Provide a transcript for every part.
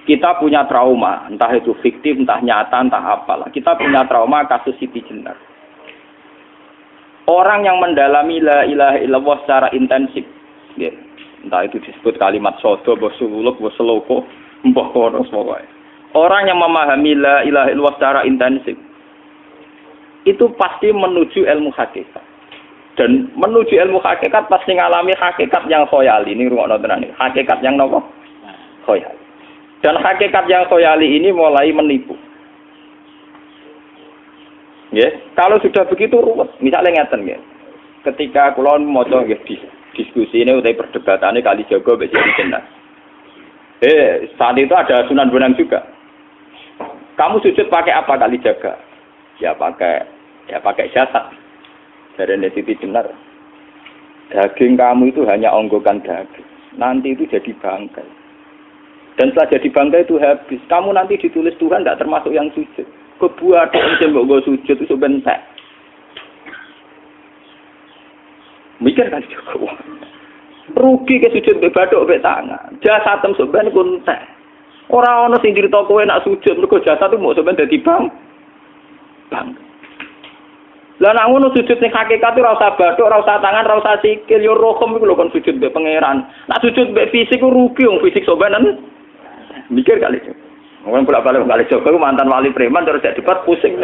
Kita punya trauma, entah itu fiktif, entah nyata, entah apalah. Kita punya trauma kasus Siti Jenar. Orang yang mendalami la ilaha illallah secara intensif, ya, entah itu disebut kalimat sodo, bosuluk, boseloko, mbah kono pokoknya. Orang yang memahami la ilaha illallah secara intensif, itu pasti menuju ilmu hakikat. Dan menuju ilmu hakikat pasti ngalami hakikat yang khoyali. Ini rungokno tenan iki. Hakikat yang nopo? Khoyali. Dan hakikat yang khoyali ini mulai menipu. Ya, kalau sudah begitu ruwet. Misalnya ngeten nggih. Ketika kula maca nggih diskusi ini utai perdebatannya Kalijaga mbek Siti Jenar. Saat itu ada Sunan Bonang juga. Kamu sujud pakai apa Kalijaga? Ya pakai jasad. Dari Siti Jenar. Daging kamu itu hanya onggokan daging. Nanti itu jadi bangkai. Dan setelah jadi bangkai itu habis. Kamu nanti ditulis Tuhan tidak termasuk yang sujud. Kebuat yang mbok sujud itu sebentar. Mikir kan juga. Rugi ke sujud mbek bathuk mbek tangan. Jasadem sampean kuntek. Ora ana sing crita kowe nak sujud mergo jasad itu mau sampean dadi bang. Lah nek ngono sujud ning hakikat ora usah bathuk, ora usah tangan, ora usah sikil, yo rohem iku lho kon sujud mbek pangeran. Nek sujud mbek fisik ku rugi wong fisik sampean. Mikir kali itu. Wong bolak-balik kali Joko ku mantan wali preman terus jadi debat pusing.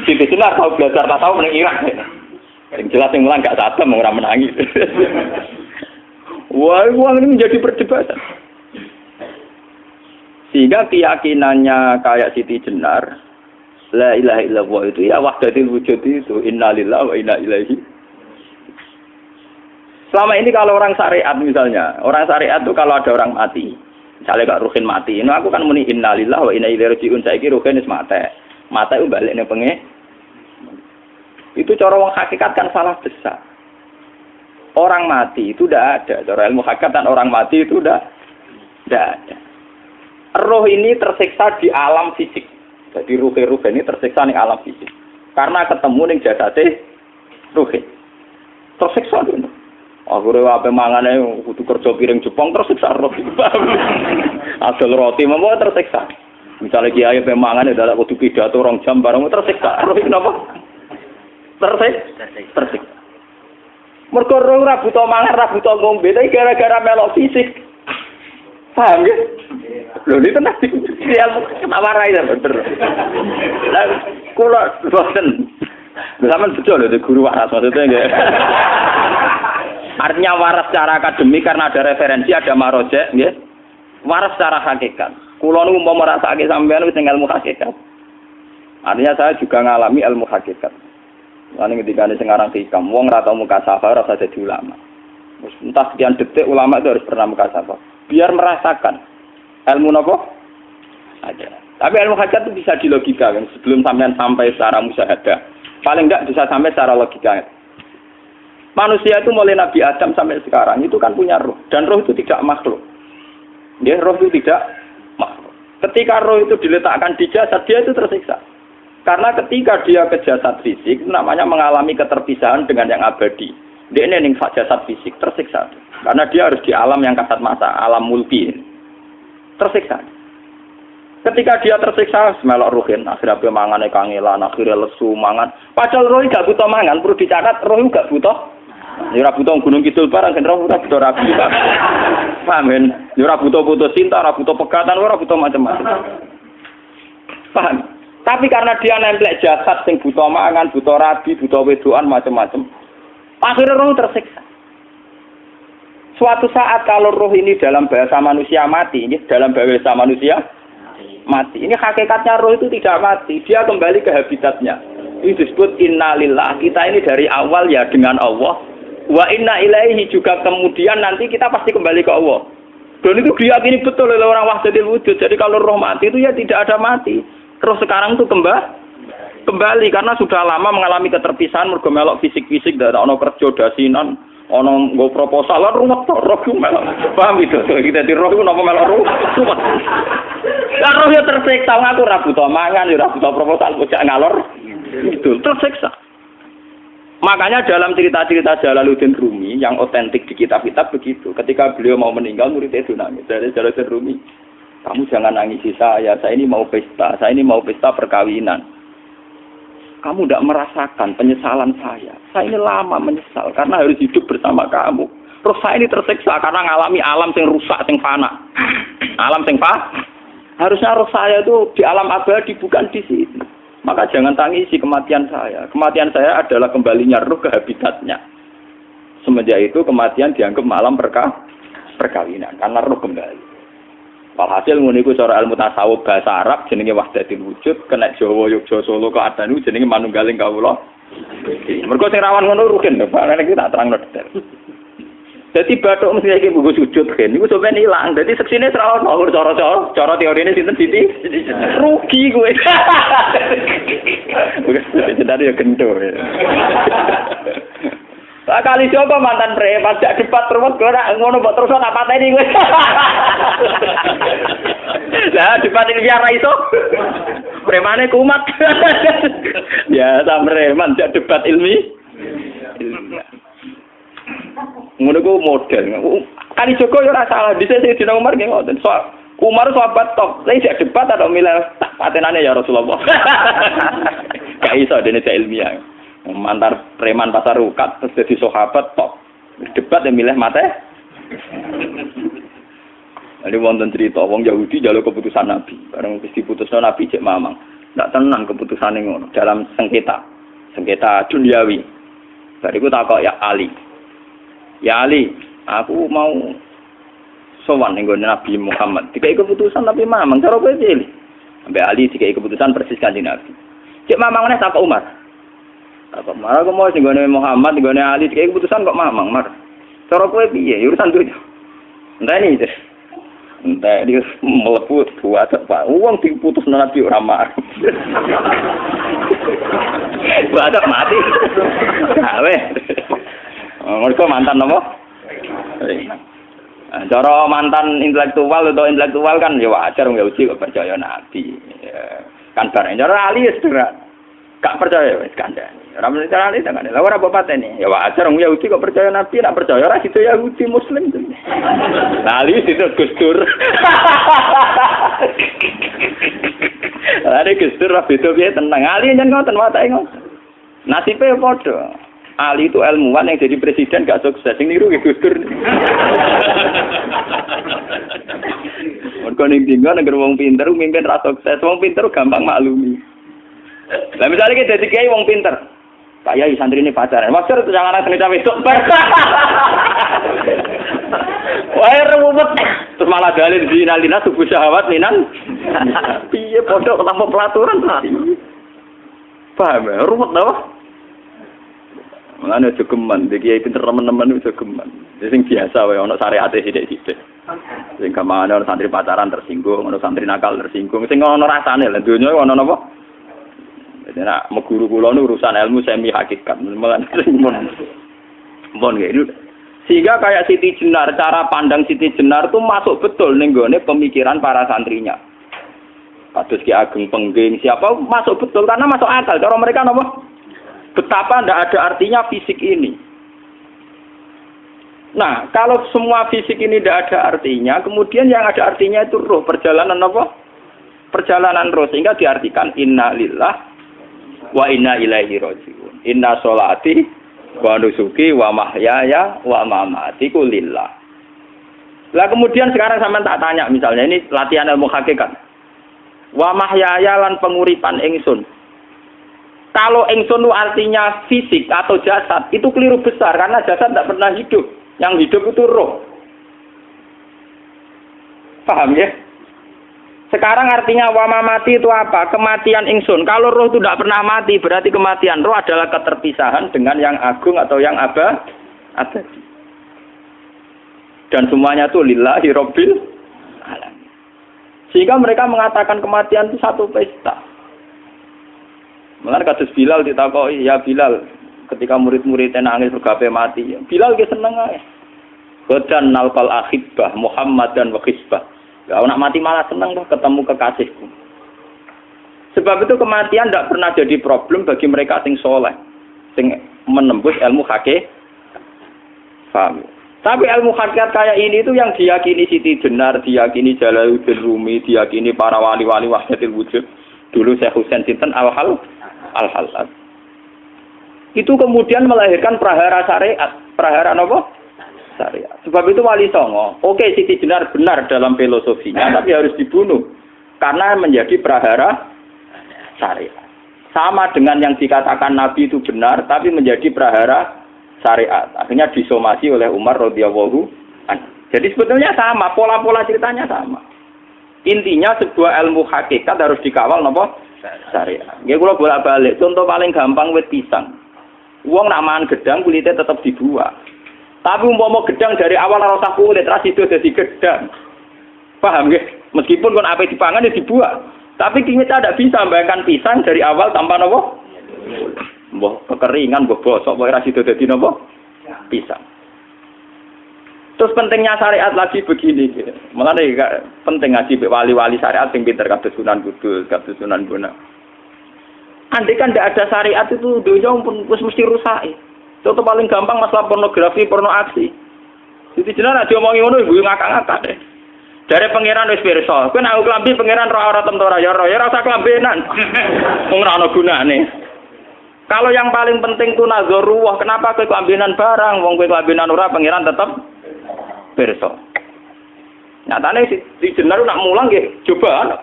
Siti Jenar tahu belajar tak tahu meneng Irak. Yang jelas yang mulang gak sadam ora menangi. Wah, ini menjadi perdebatan. Sehingga keyakinannya kayak Siti Jenar, la ilaha illallah itu ya wahdatul wujud itu, innalillahi wa inna ilaihi. Selama ini kalau orang syariat misalnya, orang syariat itu kalau ada orang mati, misalnya Kak Ruhin mati, ini aku kan muni innalillahi wa inna ilaihi raji'un, saiki Ruhin wis mati. Mati itu balik ning penge. Itu cara wong hakikat kan salah besar. Orang mati itu tidak ada, cara ilmu hakikat dan orang mati itu tidak ada. Roh ini tersiksa di alam fisik. Jadi ruh ini tersiksa di alam fisik. Karena ketemu ning jasate ruh. Tersiksa dulu. Akhire ape mangane kudu kerja piring Jepang tersiksa roh. Asal roti memang tersiksa. Misalnya kiai ape mangane dadak kudu pidato 2 jam bareng tersiksa. Roh kenapa? Tersiksa. Mergo roh ora buta mangan, ora buta ngombe, tapi gara-gara melok fisik. Paham ya? Lho ini tenang dia warai ya bener. Lah kula boten. Sampeyan betul lho guru waras maksudnya nggih. Artinya waras secara akademik karena ada referensi, ada marojek nggih. Waras secara hakikat. Kula niku umpama merasake sampeyan wis ilmu hakikat. Artinya saya juga ngalami ilmu hakikat. Lan ketika sing aran hikam wong ora tau mukasafah ora usah jadi ulama. Entah sekian detik ulama itu harus pernah mukasafah. Biar merasakan ilmu nopo aja. Tapi ilmu hakikat itu bisa dilogikakan sebelum sampai secara musyahadah. Paling enggak bisa sampai secara logika. Manusia itu mulai Nabi Adam sampai sekarang itu kan punya roh dan roh itu tidak makhluk. Dia roh itu tidak makhluk. Ketika roh itu diletakkan di jasad dia itu tersiksa. Karena ketika dia ke jasad fisik itu namanya mengalami keterpisahan dengan yang abadi. Dia ini ning jasad fisik tersiksa. Karena dia harus di alam yang kasat mata, alam mulki. Tersiksa. Ketika dia tersiksa, melok ruhin, akhirnya mangane kangelan, akhirnya lesu mangan. Padahal roh gak butuh mangan, perlu dicatat roh gak butuh. Ya ora butuh gunung kidul barang, kan roh ora butuh rabi. Paham kan? Ya ora butuh putus cinta, ora butuh pegatan, ora butuh macam-macam. Paham? Tapi karena dia nempel jasad sing butuh mangan, butuh rabi, butuh wedoan macam-macam. Akhirnya roh tersiksa. Suatu saat kalau roh ini dalam bahasa manusia mati, ini dalam bahasa manusia mati. Ini hakikatnya roh itu tidak mati, dia kembali ke habitatnya. Ini disebut innalillah. Kita ini dari awal ya dengan Allah. Wa inna ilaihi juga kemudian nanti kita pasti kembali ke Allah. Dan itu diyakini betul oleh orang wahdatul wujud. Jadi kalau roh mati itu ya tidak ada mati. Terus sekarang itu kembali karena sudah lama mengalami keterpisahan mergo melok fisik-fisik dak ono kerja dasinan, ono nggo proposal lan ruwet roh melok. Paham itu? Kita di roh ku napa melok ruwet. Lah roh ya tersiksa ngaku ora butuh mangan, ora butuh proposal bocah ngalor. Itu tersiksa. Makanya dalam cerita-cerita Jalaluddin Rumi yang otentik di kitab-kitab begitu. Ketika beliau mau meninggal, muridnya itu nangis. Dari Jalaluddin Rumi, kamu jangan nangisi saya ini mau pesta, saya ini mau pesta perkawinan. Kamu tidak merasakan penyesalan saya. Saya ini lama menyesal karena harus hidup bersama kamu. Terus saya ini tersiksa karena ngalami alam yang rusak, yang fana. Alam yang fana. Harusnya roh saya itu di alam abadi, bukan di sini. Maka jangan tangisi kematian saya. Kematian saya adalah kembalinya roh ke habitatnya. Semenjak itu kematian dianggap malam perkawinan. Karena roh kembali. Walhasil ngene iku cara ilmu tasawuf bahasa Arab jenenge wahdatul wujud, kena Jawa Yogya Solo keadaan jenenge manunggaling kawula. Mergo sing rawan ngono rugen lho, Pak. Nek tak terangno detail. Dadi bathuk mesti iki buku sujud kan niku sampeyan ilang. Dadi seksine ora ono cara teorine sinten Siti? Rugi kowe. Jadi ya gento. Lah kali sapa mantan preman jak debat terus ora ngono mbok terus tak pateni kowe. Lah debat iki ora iso. Premane kumat. Ya ta preman jak debat ilmi. Ngono ku model. Kali Joko yo ora salah, dhisik sing dina Umar nggih ngoten. Umar sahabat top, lha sik debat atau milih patenane ya Rasulullah. Gak iso dene cek ilmiah. Mantar preman pasar rukat terus dadi sahabat top. Debat yang milih mate. Ada wonten cerita wong Yahudi njaluk keputusan Nabi. Bareng wis diputusno Nabi cek mamang. Ndak tenang keputusane ngono dalam sengketa duniawi. Bariku takok ya Ali. Ya Ali, aku mau sowan ning Nabi Muhammad. Dikai keputusan tapi mamang cara kowe pilih. Sampai Ali dikai keputusan persis Kanjeng Nabi. Cek mamang neh takok Umar. Takok Umar aku mau sing Muhammad, ning Ali dikai keputusan kok mamang, Mar. Cara kowe piye? Urusan dunya. Enteni iki. Entah dia melepuh buat apa? Uang diputus Nabi ora marah. Buat mati. Awe. Mereka mantan apa? Cara mantan intelektual atau intelektual kan ya wajar nggak uji kok percaya Nabi. Kan bareng cara Ali sederhana. Gak percaya wis kandhani. Ora mesti cara Ali kan. Lah ora apa patene. Ya wajar wong Yahudi kok percaya Nabi, nek percaya ora situ Yahudi Muslim. Lah Ali situ Gus Dur. Lah Gus Dur ra beda piye tenang. Ali nyen ngoten watake ngoten. Nasibe padha. Ali itu ilmuwan yang jadi presiden gak sukses. Sing niru Gus Dur. Mergo ning dinggo nek wong pinter mimpin ra sukses. Wong pinter gampang maklumi. Lah misalnya kita jadi kiai wong pinter. Pak Yai santri ini pacaran. Maksud itu jangan langsung cawe itu. Wah, ruwet. Terus malah dalil zinalina subuh syahwat minan. Piye pondok tanpa pelaturan. Paham ya? Ruwet dah. Mulane aja geman, iki kiai pinter teman-teman aja geman. Sing biasa wae ana syariate sithik-sithik. Sing kamane ana santri pacaran tersinggung, ana santri nakal tersinggung. Sing ana rasane lha donya ana napa? Nek meguru kula nu urusan ilmu semi hakikat. Mon gitu. Sehingga kayak Siti Jenar, cara pandang Siti Jenar itu masuk betul ning gone pemikiran para santrinya. Kados Ki Ageng Pengging, siapa masuk betul karena masuk akal. Cara mereka napa? Betapa tidak ada artinya fisik ini. Nah, kalau semua fisik ini tidak ada artinya, kemudian yang ada artinya itu roh, perjalanan apa? Perjalanan roh, sehingga diartikan inna lillah wa inna ilaihi raji'un. Inna sholati wa nusuki wa mahyaya wa mamati ku lillah. Lah kemudian sekarang sampean tak tanya misalnya ini latihan ilmu hakikat. Wa mahyaya lan penguripan ingsun. Kalau ingsun artinya fisik atau jasad, itu keliru besar karena jasad tidak pernah hidup. Yang hidup itu roh. Paham ya? Sekarang artinya wama mati itu apa? Kematian ingsun. Kalau roh itu tidak pernah mati, berarti kematian roh adalah keterpisahan dengan yang agung atau yang abadi. Dan semuanya itu lillahi rabbil alamin. Sehingga mereka mengatakan kematian itu satu pesta. Mulane kados Bilal ditakoki, ya Bilal, ketika murid-muridnya nangis bergape mati, Bilal ge seneng ae. Godan nalqal ahibbah Muhammad dan wa hisbah. Ya nak mati malah seneng kok ketemu kekasihku. Sebab itu kematian tidak pernah jadi problem bagi mereka sing soleh, sing menembus ilmu hakikat. Paham? Tapi ilmu hakikat kayak ini itu yang diyakini Siti Jenar, diyakini Jalaluddin Rumi, diyakini para wali-wali wahdatul wujud. Dulu Syekh Husain sinten Al-Halal. Itu kemudian melahirkan prahara syariat. Prahara apa? Syariat. Sebab itu Wali Songo, oke Siti Jenar benar dalam filosofinya, tapi harus dibunuh. Karena menjadi prahara syariat. Sama dengan yang dikatakan Nabi itu benar, tapi menjadi prahara syariat. Akhirnya disomasi oleh Umar radhiyallahu anhu. Jadi sebetulnya sama, pola-pola ceritanya sama. Intinya sebuah ilmu hakikat harus dikawal napa? Syariat. Nggih kula bolak-balik, contoh paling gampang wit pisang. Wong nak mangan gedang kulitnya tetap dibuang. Tapi umpama gedang dari awal ora usah kulit, terus itu dadi gedang. Paham nggih? Meskipun kon ape dipangan ya dibuang. Tapi kita tidak bisa membayangkan pisang dari awal tanpa napa? Mbah kekeringan, mbah bosok, mbah ra sido dadi napa? Pisang. Terus pentingnya syariat lagi begini, gitu. Malah penting ngaji wali-wali syariat yang pinter kados Sunan Kudus, kados Sunan Bonang. Andai kan tidak ada syariat itu dunia pun mesti rusak. Contoh paling gampang masalah pornografi, porno aksi. Jadi jenar aja omongi ngono ibu ngakak-ngakak deh. Dari pangeran wis pirsa, kowe nek klambi pangeran ora tentora ya ora usah klambenan. Wong ora ana gunane. Kalau yang paling penting itu nazarullah, kenapa kowe klambenan barang? Wong kowe klambenan ora pangeran tetep pirsa. Nyatane si jenar nak mulang nggih coba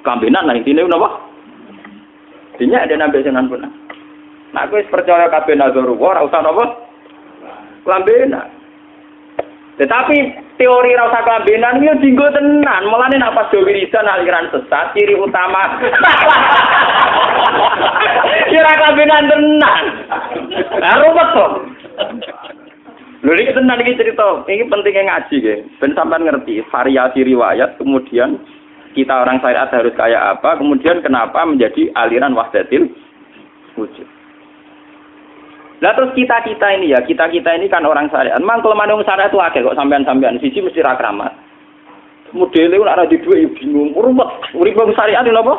klambenan nang intine napa? Dinya ada nabi Sunan Bonang. Nah, aku percaya kabeh nazarullah, ora usah napa? Klambenan. Tetapi teori ora usah klambenan iki dinggo tenan. Mulane nek pas do wiridan aliran sesat, ciri utama. Kira klambenan tenan. Lah ruwet to. Lho iki tenan iki cerita. Iki pentingnya ngaji nggih. Ben sampean ngerti variasi riwayat, kemudian kita orang syariat harus kayak apa, kemudian kenapa menjadi aliran wahdatil wujud. Lah terus kita ini kan orang syariat. Memang kelemahan orang syariat itu akeh kok sampean-sampean siji mesti ra kramat. Modele ora di duwe bingung, ruwet. Urip wong syariat lho apa?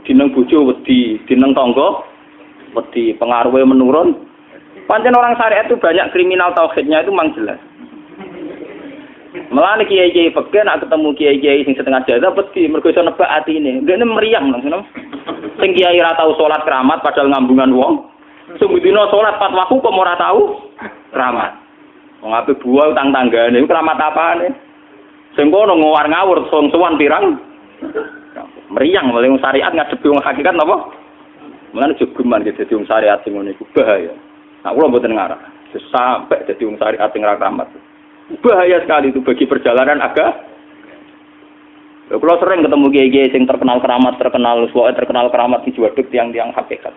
Dineng bojo wedi, dineng tangga wedi, pengaruhe menurun. Pancen orang syariat itu banyak kriminal tauhidnya itu memang jelas. Malah kiai-kiai fikih nak ketemu kiai-kiai sing setengah jadah wedi mergo iso nebak atine. Dene meriang langsung. Sing kiai ora tau salat keramat padahal ngambungan wong. Sing dina salat pas waktu kok ora tau keramat. Wong ape buah utang tanggane keramat apane? Sing kono ngawur-ngawur sowan pirang. Meriang mulai wong syariat ngadepi wong hakikat napa? Mulane jogeman dadi wong syariat sing ngene iku bahaya. Nah kula mboten ngarah. Sampai dadi wong syariat sing ra keramat. Bahaya sekali itu bagi perjalanan agama. Kalau sering ketemu kiai-kiai yang terkenal keramat di Juwaduk tiang-tiang hakikat.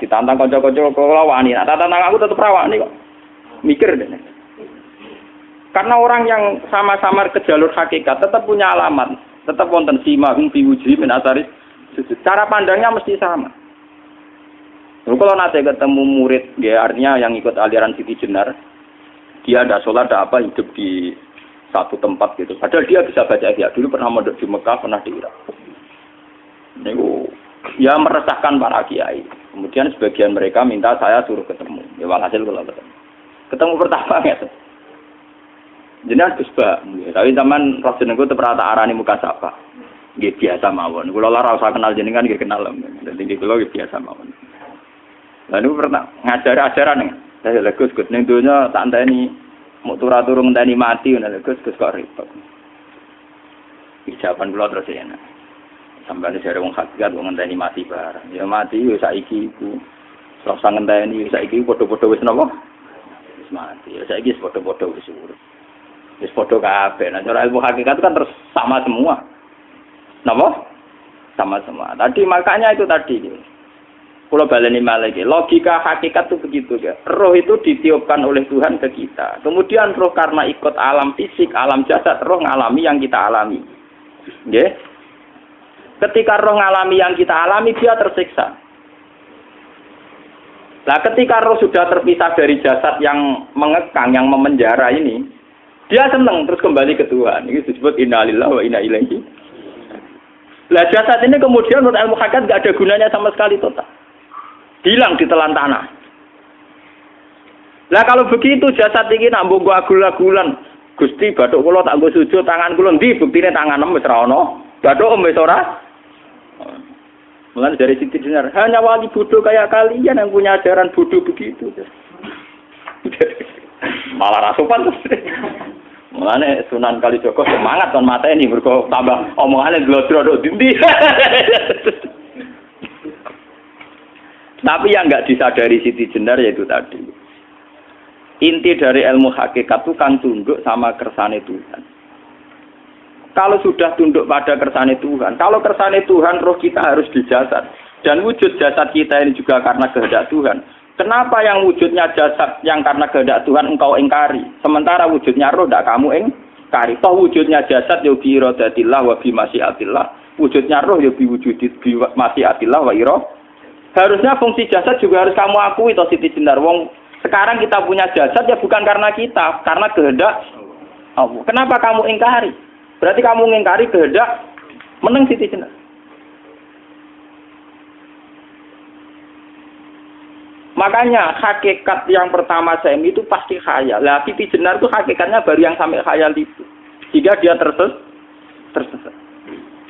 Ditantang kanca-kanca kula wani, nah tantang aku tetep rawani kok. Mikir deh. Karena orang yang sama-sama ke jalur hakikat tetap punya alamat, tetap wonten sima hum fi wujhi min asaris. Cara pandangnya mesti sama. Kalau nanti ketemu murid, ya artinya yang ikut aliran Siti Jenar, dia ada sholat, ada apa, hidup di satu tempat gitu. Padahal dia bisa baca ihya. Dulu pernah mondok di Mekah, pernah di Irak. Itu ya meresahkan para kiai. Kemudian sebagian mereka minta saya suruh ketemu. Ya walhasil kalau ketemu pertama ya. Jenengan Gus Ba, tapi zaman roh jenengku teu pernah tak arani muka sapa. Nggih biasa mawon. Kula ora usah kenal jenengan nggih kenal. Dadi kula nggih biasa mawon. Lalu pernah ngajar ajaran saya Gus ning donya tak enteni mau turu-turu ngenteni mati ngono Gus kok repot. Ijaban kula terus ya. Sampai jare wong hakikat wong ngenteni mati barang. Ya mati yo saiki iku. Ora usah ngenteni saiki padha-padha wis napa? Wis mati. Ya saiki wis padha-padha wis urip. Wis padha kabeh. Nah cara ilmu hakikat itu kan terus sama semua. Napa? Sama semua. Tadi makanya itu tadi. Kalau baleni malaikat, logika hakikat itu begitu ya. Roh itu ditiupkan oleh Tuhan ke kita. Kemudian roh karena ikut alam fisik, alam jasad, roh ngalami yang kita alami. Nggih. Ketika roh ngalami yang kita alami, dia tersiksa. Nah, ketika roh sudah terpisah dari jasad yang mengekang, yang memenjara ini, dia senang terus kembali ke Tuhan. Ini disebut innalillahi wa inna ilaihi. Lah jasad ini kemudian menurut ilmu hakikat enggak ada gunanya sama sekali total. Hilang di telan tanah. Lah kalau begitu jasad iki nak mbok agul-agulan. Gusti bathuk kula tak nggo sujud tangan kula ndi buktine tangan wis ora ono. Bathuk wis ora. Mulane dari Siti Jenar, hanya wali bodoh kayak kalian yang punya ajaran bodoh begitu. Malah rasupan terus. Mulane Sunan Kalijaga semangat kon mateni mergo tambah omongane glodro dindi. Tapi yang enggak disadari Siti Jenar yaitu tadi. Inti dari ilmu hakikat itu kan tunduk sama kersane Tuhan. Kalau sudah tunduk pada kersane Tuhan, kalau kersane Tuhan roh kita harus di jasad. Dan wujud jasad kita ini juga karena kehendak Tuhan. Kenapa yang wujudnya jasad yang karena kehendak Tuhan engkau ingkari? Sementara wujudnya roh tidak kamu ingkari. Toh wujudnya jasad ya bi iradatillah wa bi masyiatillah. Wujudnya roh ya bi wujudit bi masyiatillah wa ira. Harusnya fungsi jasad juga harus kamu akui toh Siti Jenar. Wong sekarang kita punya jasad ya bukan karena kita, karena kehendak Allah. Kenapa kamu ingkari? Berarti kamu mengingkari kehendak meneng Siti Jenar. Makanya hakikat yang pertama saya itu pasti khayal. Lah Siti Jenar itu hakikatnya baru yang sampai khayal itu. Jika dia tersesat.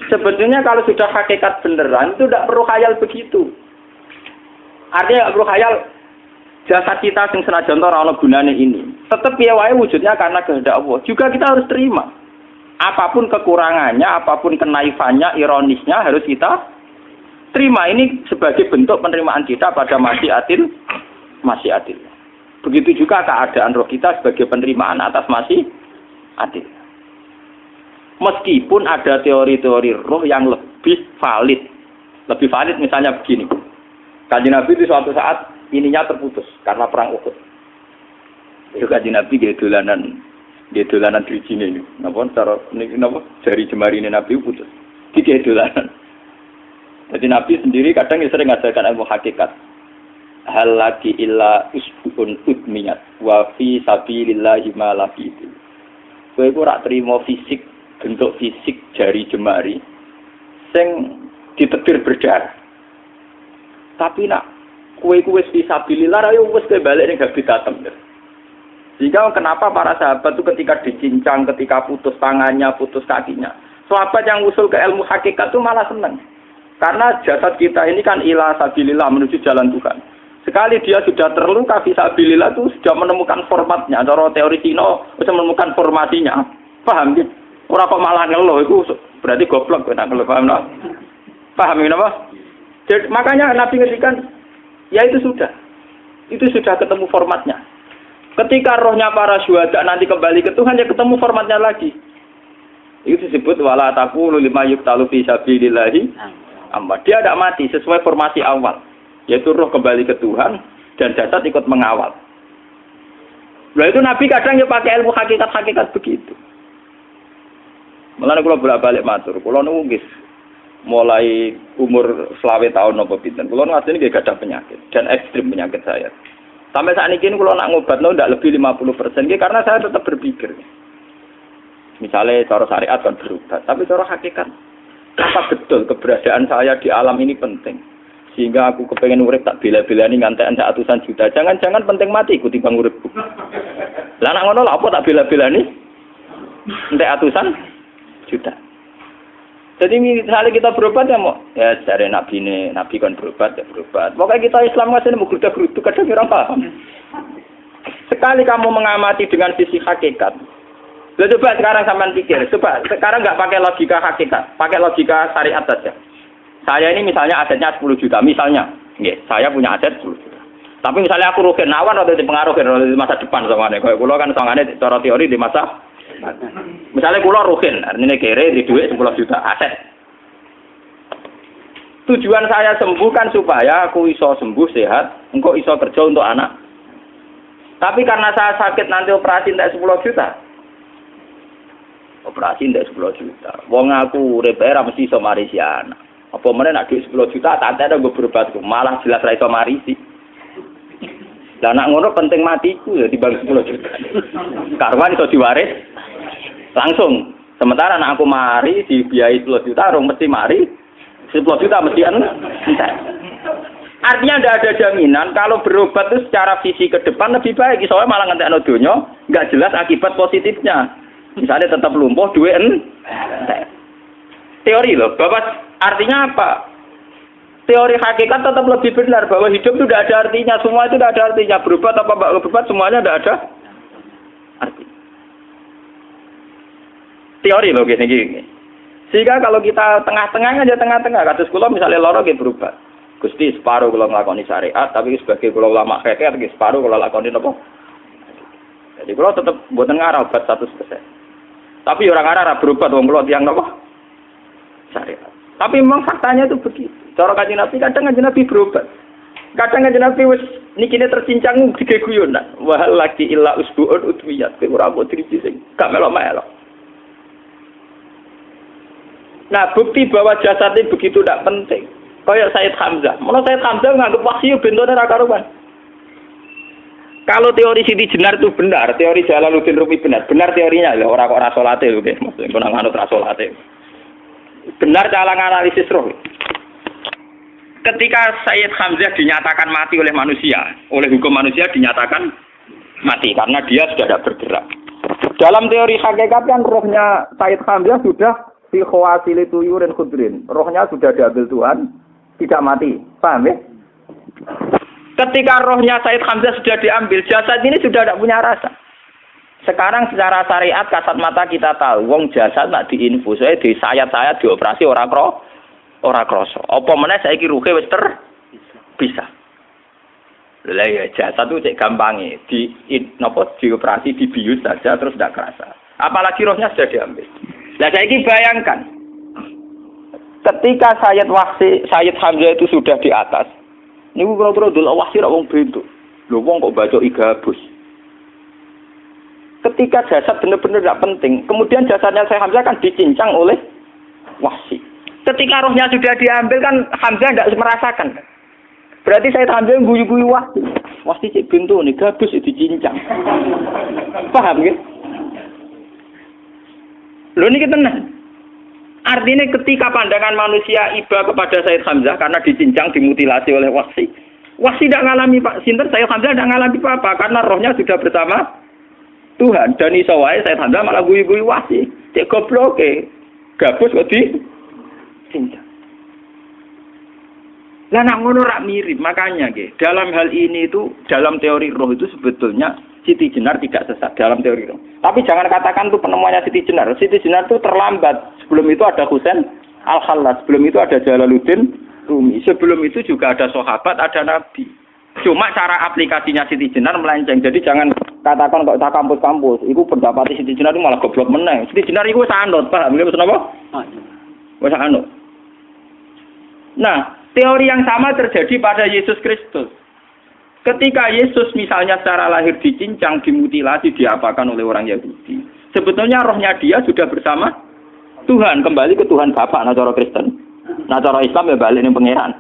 Sebetulnya kalau sudah hakikat beneran itu tidak perlu khayal begitu. Artinya tidak perlu khayal jasad kita sing senajan ora ana gunane ini. Tetap piye wae wujudnya karena kehendak Allah. Juga kita harus terima. Apapun kekurangannya, apapun kenaifannya, ironisnya harus kita terima. Ini sebagai bentuk penerimaan kita pada masyiatil. Begitu juga keadaan roh kita sebagai penerimaan atas masyiatil. Meskipun ada teori-teori roh yang lebih valid. Lebih valid misalnya begini. Kanjeng Nabi itu suatu saat ininya terputus karena perang Uhud. Itu Kanjeng Nabi dolanan drijine ini. Napa cara niki napa jari jemarine Nabi putus. Iki dolanan. Jadi Nabi sendiri kadang sering ngajarkan ilmu hakikat. Hal lagi illa usbun udmiyat wa fi sabilillahi ma lafitu. Kowe ora trimo fisik, bentuk fisik jari jemari sing ditebir berdarah. Tapi nak kowe wis fi sabilillah ayo wis balik ning habitatem. Sehingga kenapa para sahabat itu ketika dicincang, ketika putus tangannya, putus kakinya, sahabat yang usul ke ilmu hakikat itu malah senang. Karena jasad kita ini kan ila sabilillah menuju jalan Tuhan. Sekali dia sudah terluka fisabilillah itu sudah menemukan formatnya. Cara teori Cina sudah menemukan formasinya. Paham gitu? Orang kok malah ngeluh itu berarti goblok kena ngeluh. Paham tak? Paham apa? Jadi, makanya Nabi ngertikan ya itu sudah ketemu formatnya. Ketika rohnya para syuhada nanti kembali ke Tuhan, ya ketemu formatnya lagi. Itu disebut wala taqulu lima yuqtalu fi sabilillahi amma. Dia tidak mati sesuai formasi awal, yaitu roh kembali ke Tuhan dan jasad ikut mengawal. Nah itu Nabi kadang ya pakai ilmu hakikat begitu. Mulane kula bolak-balik matur, kula niku nggih mulai umur 20 tahun napa pinten. Kula asline nggih gadah penyakit dan ekstrim penyakit saya. Sampai saat ini kalau nak ngobatno ndak lebih 50%, karena saya tetap berpikir. Misalnya cara syariat kan berubah, tapi cara hakikat apa betul keberadaan saya di alam ini penting. Sehingga aku kepengen urip tak bela-belani ngantekan ratusan juta. Jangan-jangan penting mati ikuti bang uripku. Lah nak ngono lha apa tak bela-belani? Entek ratusan juta. Jadi misalnya kita berobat ya mau, ya dari Nabi kan berobat ya berobat. Pokoknya kita Islam masih mau geruda-gerudu kadang orang paham. Sekali kamu mengamati dengan sisi hakikat, coba sekarang sampean pikir, coba sekarang nggak pakai logika hakikat, pakai logika syariat saja. Saya ini misalnya asetnya 10 juta, misalnya, saya punya aset 10 juta. Tapi misalnya aku rugi nawan atau dipengaruhi di masa depan sama nih, kalau pulau kan soalnya cara teori di masa. Misalnya kula ruhin, artinya kere di duit 10 juta aset. Tujuan saya sembuh kan supaya aku iso sembuh sehat, engkau iso kerja untuk anak. Tapi karena saya sakit nanti operasi ndak 10 juta. Operasi ndak 10 juta. Wong aku urip era mesti iso marisi anak. Apa meneh nek duit 10 juta tak ada gue berobat malah jelas ra iso marisi. Lah nak ngono penting matiku ya dibanding 10 juta. Karwan iso diwaris langsung. Sementara anak aku mari dibiayai 10 juta, rong mesti mari 10 juta mesti entek. Artinya tidak ada jaminan kalau berobat itu secara visi ke depan lebih baik. Soalnya malah ngentekno donya nggak jelas akibat positifnya. Misalnya tetap lumpuh, duwe teori loh. Bapak artinya apa? Teori hakikat tetap lebih benar bahwa hidup itu tidak ada artinya. Semua itu tidak ada artinya. Berobat apa enggak berobat semuanya tidak ada arti. Teori loh gini. Sehingga kalau kita tengah-tengah aja tengah-tengah. Kasus kula misalnya lara nggih berobat. Gusti separuh kalau ngelakoni syariat, tapi sebagai kalau ulama fikih, separuh kalau lakoni apa? Jadi kalau tetap buatan ngarah obat 100%. Tapi orang ngarah berobat, orang kalau tiang apa? Syariat. Tapi memang faktanya itu begitu. Cara Kanjeng Nabi kadang Kanjeng Nabi berobat. Kadang Kanjeng Nabi wis nikine tercincang digeguyon. Wah lagi illa usbuun udwiyat. Ora kok driji sing gak melok-melok. Nah, bukti bahwa jasadnya begitu tidak penting. Kayak Sayyid Hamzah. Menurut Sayyid Hamzah nganggep wahyu bentone ra karuan. Kalau teori Siti Jenar itu benar, teori Jalaluddin Rumi benar. Benar teorinya lho, ora kok ra salate lho, nggih. Maksudnya kok nganut ra salate. Benar cara analisis roh. Ketika Sayyid Hamzah dinyatakan mati oleh manusia, oleh hukum manusia dinyatakan mati karena dia sudah tidak bergerak. Dalam teori hakikat kan rohnya Sayyid Hamzah sudah fi khawasili tuyurin khudrin. Rohnya sudah diambil Tuhan, tidak mati. Paham ya? Ketika rohnya Sayyid Hamzah sudah diambil, jasad ini sudah tidak punya rasa. Sekarang secara syariat kasat mata kita tahu, wong jasad nak diinfus, di sayat-sayat dioperasi ora krasa. Apa meneh saiki ruhe wis bisa. Lah ya jasad itu cek gampange, dioperasi dibius saja terus tidak kerasa. Apalagi rohnya sudah diambil. Lah saiki bayangkan, ketika Sayyid Hamzah itu sudah di atas, niku kira-kira delok wahsi ra wong bentuk. Lho wong kok baca igabus. Ketika jasad benar-benar tidak penting, kemudian jasadnya Sayyid Hamzah kan dicincang oleh wahsi. Ketika rohnya sudah diambil kan Hamzah tidak merasakan. Berarti Sayyid Hamzah guyu-guyu wahsi. Wahsi cek bentuk nih gabus dicincang. Paham ya? Lho niki tenan. Artinya ketika pandangan manusia iba kepada Sayyid Hamzah karena dicincang, dimutilasi oleh wahsi. Wahsi tidak mengalami Pak Sinten, Sayyid Hamzah tidak mengalami apa-apa karena rohnya sudah bersama Tuhan. Dan iso wae Sayyid Hamzah malah guyu-guyu wahsi. Cek gobloke. Gabus kok dicincang. Lah nak ngono rak mirip, makanya nggih. Dalam hal ini itu dalam teori roh itu sebetulnya Siti Jenar tidak sesat dalam teori roh. Tapi jangan katakan itu penemuannya Siti Jenar. Siti Jenar itu terlambat. Sebelum itu ada Husain Al-Khallas, sebelum itu ada Jalaluddin Rumi, sebelum itu juga ada sahabat, ada nabi. Cuma cara aplikasinya Siti Jenar melenceng. Jadi jangan katakan kok tak kampus-kampus, itu pendapat Siti Jenar itu malah goblok meneh. Siti Jenar itu sanut, paham nggih maksud apa? Wis sanut. Nah, teori yang sama terjadi pada Yesus Kristus. Ketika Yesus misalnya secara lahir dicincang, dimutilasi, diapakan oleh orang Yahudi. Sebetulnya rohnya dia sudah bersama Tuhan, kembali ke Tuhan Bapa, nah cara Kristen. Nah cara Islam ya balik ning pangeran.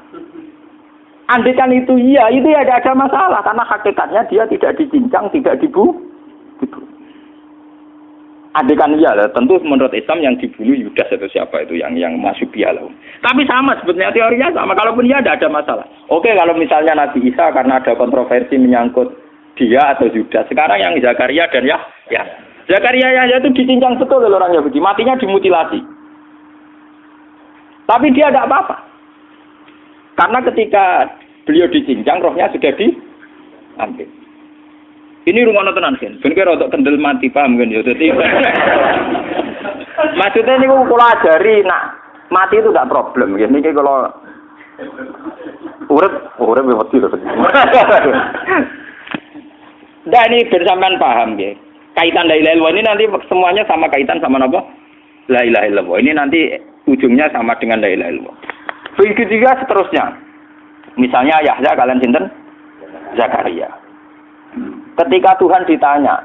Andaikan itu iya, itu ya tidak ada masalah karena hakikatnya dia tidak dicincang, tidak dibunuh. Andaikan iya lah, tentu menurut Islam yang dibunuh Yudas atau siapa itu yang masuk bialah. Tapi sama sebetulnya teorinya sama. Kalaupun iya tidak ada masalah. Oke, kalau misalnya Nabi Isa karena ada kontroversi menyangkut dia atau Yudas. Sekarang yang Zakaria dan ya. Zakaria itu dicincang betul oleh orang Yahudi, matinya dimutilasi. Tapi dia tidak apa-apa. Karena ketika beliau dicincang, rohnya sudah diambil. Ini rumah tenan kan, bener untuk kendel mati paham kan ya. Jadi maksudnya ini kalau ajari, nak mati itu tidak problem. Ini kalau urip mati loh. Nah ini bersamaan paham ya. Kaitan la ilaha illallah ini nanti semuanya sama kaitan sama apa? La ilaha illallah. Ini nanti ujungnya sama dengan la ilaha illallah. Begitu juga seterusnya. Misalnya Yahya kalian sinten? Zakaria. Ketika Tuhan ditanya,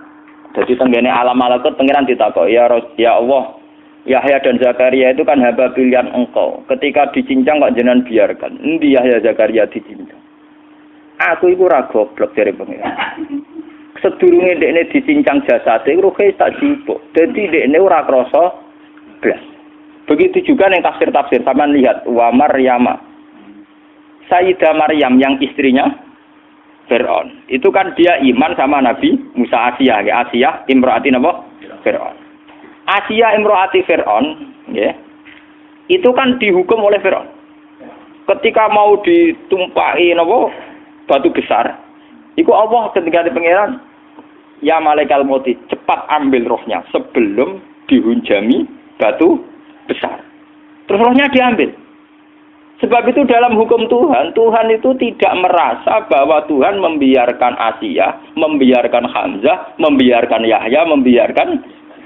jadi tenggene alam malakut pangeran ditakok, ya Allah, Yahya dan Zakaria itu kan hamba pilihan engkau. Ketika dicincang kok jenengan biarkan. Endi Yahya Zakaria dicincang? Aku iku ora goblok dari pangeran. Sedurunge dekne dicincang jasate ruhe tak jipuk. Dadi dekne ora krasa blas. Begitu juga ning tafsir-tafsir sampean lihat wa Maryama. Sayyidah Maryam yang istrinya Fir'aun. Itu kan dia iman sama Nabi Musa. Asiyah, ya. Asiyah imro'ati napa? Fir'aun. Asiyah imro'ati Fir'aun, ya. Itu kan dihukum oleh Fir'aun. Ketika mau ditumpahi napa? Batu besar. Iku Allah ketika di pangeran, ya malaikal mauti, cepat ambil rohnya sebelum dihunjami batu besar. Terus rohnya diambil. Sebab itu dalam hukum Tuhan, Tuhan itu tidak merasa bahwa Tuhan membiarkan Asiyah, membiarkan Hamzah, membiarkan Yahya, membiarkan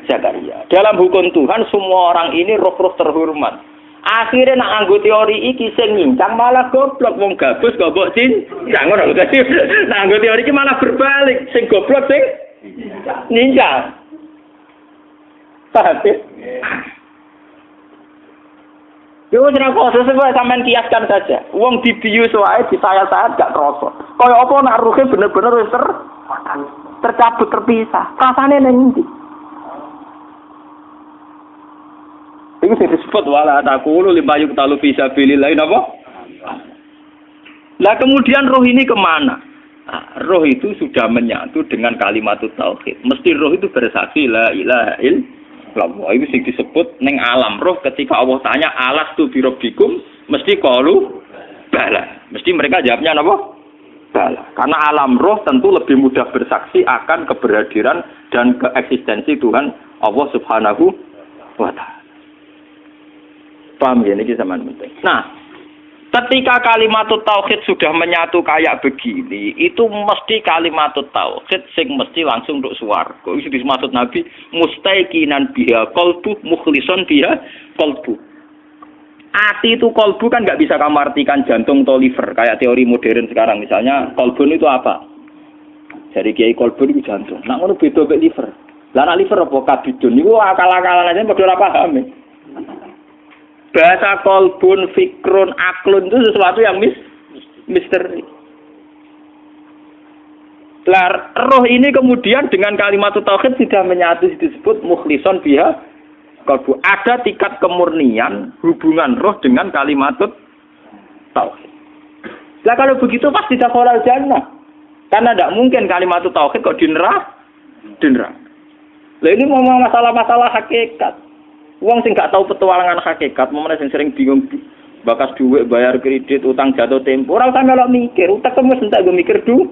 Zakaria. Dalam hukum Tuhan, semua orang ini roh-roh terhormat. Akhirnya nak anggo teori iki sing nyincang malah goblok, wong gabus goblok cincang ngono lho. Nak anggo teori iki malah berbalik, sing goblok sing nyincang. Paham ya? Yo ora kok sesuai sampean kiaskan saja. Wong dibius wae disayat-sayat gak krasa. Kaya apa nak ruhe bener-bener wis tercabut terpisah. Rasane ning ndi? Iku sing disebut wala taqulu limayuk talu fi sabilillah napa? Lah kemudian roh ini kemana? Nah, roh itu sudah menyatu dengan kalimat tauhid. Mesti roh itu bersaksi la ilaha illallah. Itu sing disebut ning alam roh ketika Allah tanya alastu birabbikum mesti qalu bala. Mesti mereka jawabnya apa? Bala. Karena alam roh tentu lebih mudah bersaksi akan keberhadiran dan keeksistensi Tuhan Allah Subhanahu wa taala. Paham ya ini zaman penting. Nah, ketika kalimat tauhid sudah menyatu kayak begini, itu mesti kalimat tauhid sing mesti langsung untuk swarga. Itu dimaksud Nabi mustaiqinan biha qalbu mukhlishon biha qalbu. Ati itu qalbu kan nggak bisa kamu artikan jantung atau liver kayak teori modern sekarang. Misalnya qalbun itu apa? Jadi kiai qalbun itu jantung. Nak ngono beda mek liver. Lah nek liver apa kabidun niku akal-akalan aja padha ora paham. Bahasa kolbun, fikrun, aklun itu sesuatu yang misteri. Roh ini kemudian dengan kalimat tauhid sudah menyatu disebut mukhlishon biha qalbu. Ada tingkat kemurnian hubungan roh dengan kalimat tauhid. Lah kalau begitu pasti dakhalal jannah. Karena tidak mungkin kalimat tauhid kok di neraka. Lah ini ngomong masalah-masalah hakikat. Wong sing gak tahu petualangan hakikat, momene sing sering bingung bakas duit, bayar kredit, utang jatuh tempo, ora usah melok mikir, utek wis entek go mikir duit.